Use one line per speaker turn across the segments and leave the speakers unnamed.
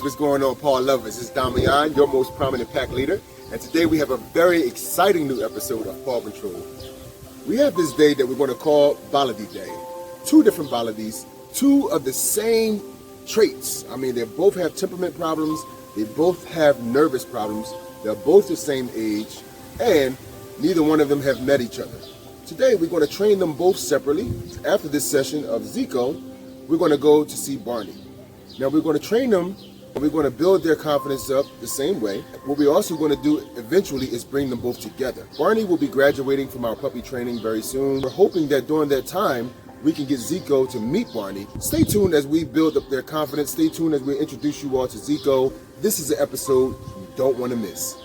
what's going on, Paw lovers? It's Damayan, your most prominent pack leader, and today we have a very exciting new episode of Paw Control. We have this day that we're going to call Baladi Day. Two different Baladis, two of the same traits. I mean, they both have temperament problems, they both have nervous problems, they're both the same age, and neither one of them have met each other. Today we're going to train them both separately. After this session of Ziko, we're going to go to see Barney. Now we're going to train them and we're going to build their confidence up the same way. What we're also going to do eventually is bring them both together. Barney will be graduating from our puppy training very soon. We're hoping that during that time we can get Ziko to meet Barney. Stay tuned as we build up their confidence. Stay tuned as we introduce you all to Ziko. This is an episode you don't want to miss.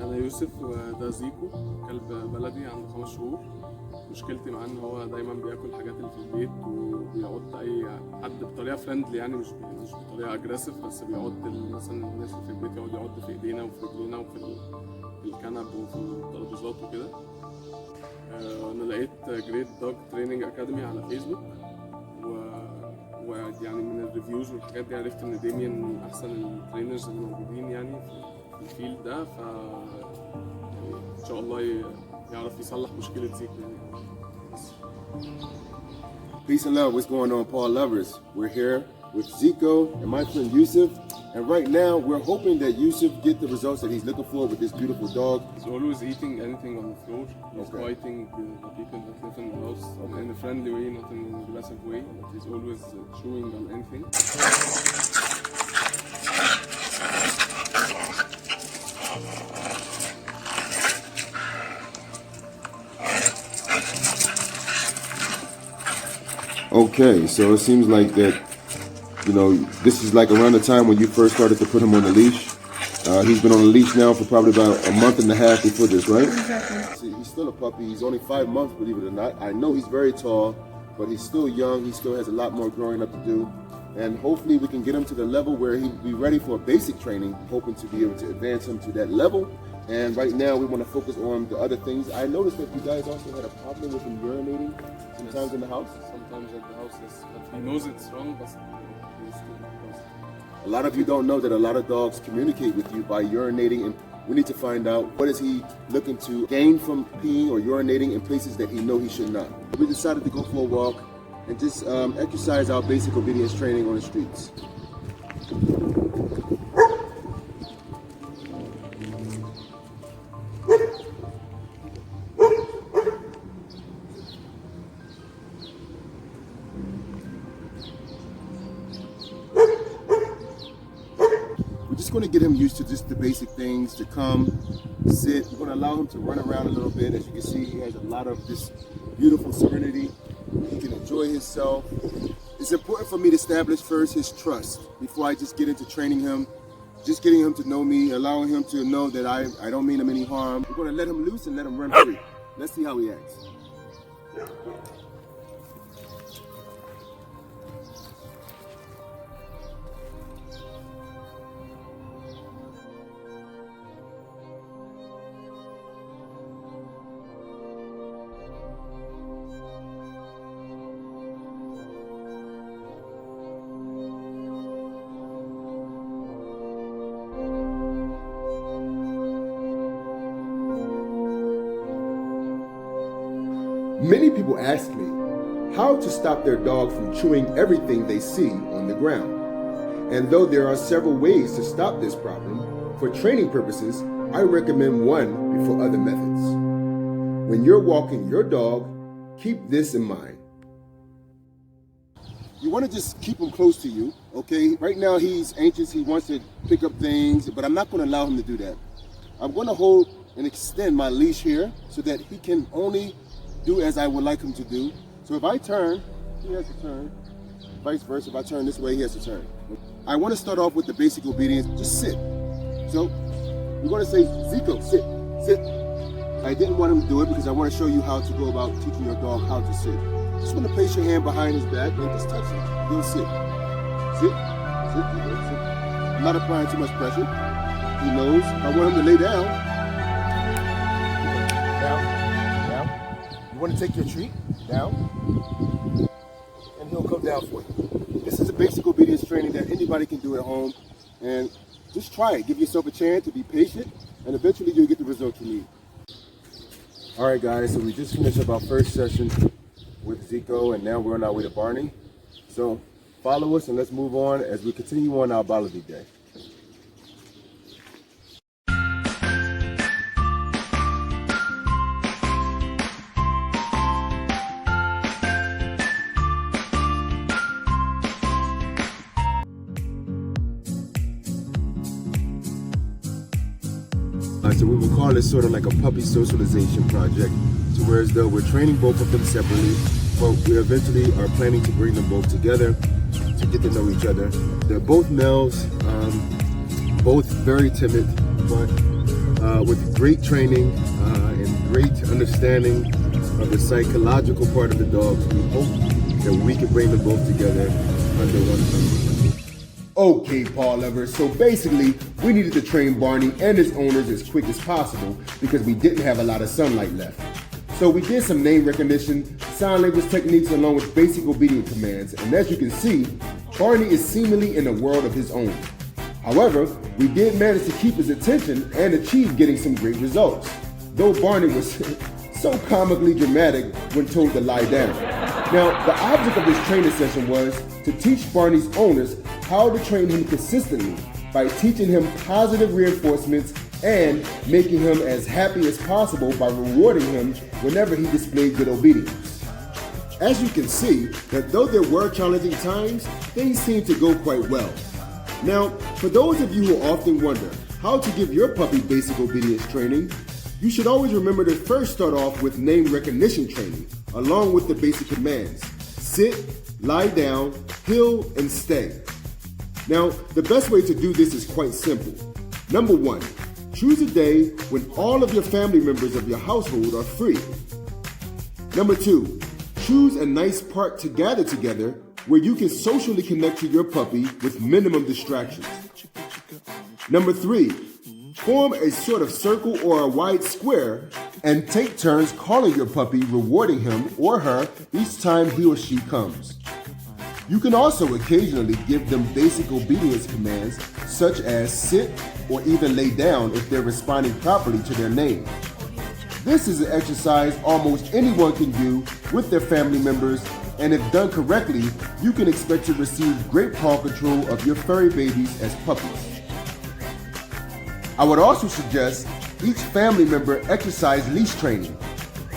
أنا يوسف وده زيكو كلب بلدي عنده 5 شهور. مشكلتي معاه إن هو دايما بياكل الحاجات اللي في البيت وبيعض أي حد بطريقة فريندلي، يعني مش بطريقة أجريسيف، بس بيعض مثلا الناس اللي في البيت، يقعد يعض في إيدينا وفي رجلينا وفي الكنب وفي الترابيزات وكده. أنا لقيت جريت دوج تريننج أكاديمي على فيسبوك، ويعني من الريفيوز والحاجات دي عرفت إن داميان من أحسن الترينرز اللي موجودين يعني في الفيلد ده، ف يعني إن شاء الله يعرف يصلح مشكلة زيكو يعني.
Peace and love, what's going on, Paw lovers? We're here with Ziko and my friend Yusuf, and right now we're hoping that Yusuf get the results that he's looking for with this beautiful dog.
He's always eating anything on the floor. He's
Okay.
biting the people that live in the house in a friendly way, not in an aggressive way, but he's always chewing on anything.
Okay, so it seems like that, this is like around the time when you first started to put him on the leash. He's been on the leash now for probably about a month and a half before this, right?
Exactly.
See, he's still a puppy. He's only 5 months, believe it or not. I know he's very tall, but he's still young. He still has a lot more growing up to do. And hopefully we can get him to the level where he'll be ready for basic training, hoping to be able to advance him to that level. And right now we want to focus on the other things. I noticed that you guys also had a problem with him urinating sometimes in the house.
Sometimes at the house, yes. But he knows it's wrong, but he still does.
A lot of you don't know that a lot of dogs communicate with you by urinating, and we need to find out what is he looking to gain from peeing or urinating in places that he knows he should not. We decided to go for a walk and just exercise our basic obedience training on the streets. We're just going to get him used to just the basic things, to come, sit. We're going to allow him to run around a little bit. As you can see, he has a lot of this beautiful serenity. He can enjoy himself. It's important for me to establish first his trust before I just get into training him. Just getting him to know me, allowing him to know that I don't mean him any harm. We're going to let him loose and let him run free. Let's see how he acts. Many people ask me how to stop their dog from chewing everything they see on the ground. And though there are several ways to stop this problem, for training purposes, I recommend one before other methods. When you're walking your dog, keep this in mind. You want to just keep him close to you, okay? Right now he's anxious, he wants to pick up things, but I'm not going to allow him to do that. I'm going to hold and extend my leash here so that he can only do as I would like him to do. So if I turn, he has to turn. Vice versa, if I turn this way, he has to turn. I want to start off with the basic obedience, just sit. So we're going to say, Ziko, sit, sit. I didn't want him to do it because I want to show you how to go about teaching your dog how to sit. Just want to place your hand behind his back and just touch him. He'll sit. Sit, sit, sit. I'm not applying too much pressure. He knows. I want him to lay down. Down. You want to take your treat down, and he'll come down for you. This is a basic obedience training that anybody can do at home, and just try it. Give yourself a chance to be patient, and eventually you'll get the results you need. All right, guys, so we just finished up our first session with Ziko, and now we're on our way to Barney. So follow us, and let's move on as we continue on our Baladi day. So we would call this sort of like a puppy socialization project, to where as though we're training both of them separately, but we eventually are planning to bring them both together to get to know each other. They're both males, both very timid, but with great training and great understanding of the psychological part of the dogs. We hope that we can bring them both together under one umbrella. Okay, paw lovers, so basically we needed to train Barney and his owners as quick as possible because we didn't have a lot of sunlight left. So we did some name recognition, sign language techniques along with basic obedience commands, and as you can see, Barney is seemingly in a world of his own. However, we did manage to keep his attention and achieve getting some great results, though Barney was so comically dramatic when told to lie down. Now, the object of this training session was to teach Barney's owners how to train him consistently by teaching him positive reinforcements and making him as happy as possible by rewarding him whenever he displayed good obedience. As you can see, that though there were challenging times, things seemed to go quite well. Now, for those of you who often wonder how to give your puppy basic obedience training, you should always remember to first start off with name recognition training, along with the basic commands. Sit, lie down, heel, and stay. Now, the best way to do this is quite simple. Number 1, choose a day when all of your family members of your household are free. Number 2, choose a nice park to gather together where you can socially connect to your puppy with minimum distractions. Number 3, form a sort of circle or a wide square and take turns calling your puppy, rewarding him or her each time he or she comes. You can also occasionally give them basic obedience commands such as sit or even lay down if they're responding properly to their name. This is an exercise almost anyone can do with their family members, and if done correctly, you can expect to receive great paw control of your furry babies as puppies. I would also suggest each family member exercise leash training.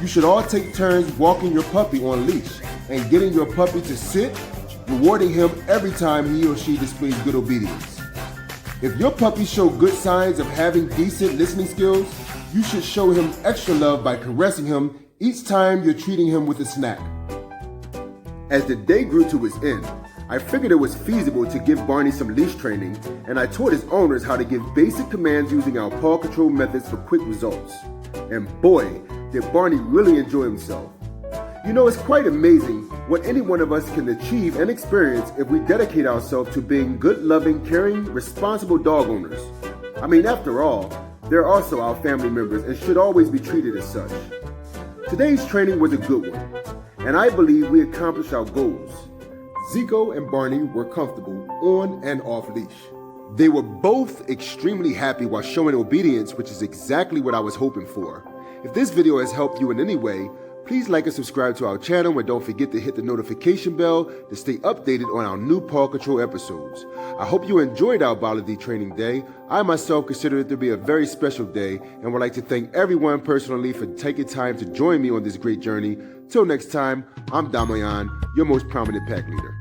You should all take turns walking your puppy on leash and getting your puppy to sit, rewarding him every time he or she displays good obedience. If your puppy shows good signs of having decent listening skills, you should show him extra love by caressing him each time you're treating him with a snack. As the day grew to its end, I figured it was feasible to give Barney some leash training, and I taught his owners how to give basic commands using our paw control methods for quick results. And boy, did Barney really enjoy himself. You know, it's quite amazing what any one of us can achieve and experience if we dedicate ourselves to being good, loving, caring, responsible dog owners. I mean, after all, they're also our family members and should always be treated as such. Today's training was a good one, and I believe we accomplished our goals. Ziko and Barney were comfortable on and off leash. They were both extremely happy while showing obedience, which is exactly what I was hoping for. If this video has helped you in any way, please like and subscribe to our channel, and don't forget to hit the notification bell to stay updated on our new Paw Control episodes. I hope you enjoyed our Baladi training day. I myself consider it to be a very special day and would like to thank everyone personally for taking time to join me on this great journey. Till next time, I'm Damayan, your most prominent pack leader.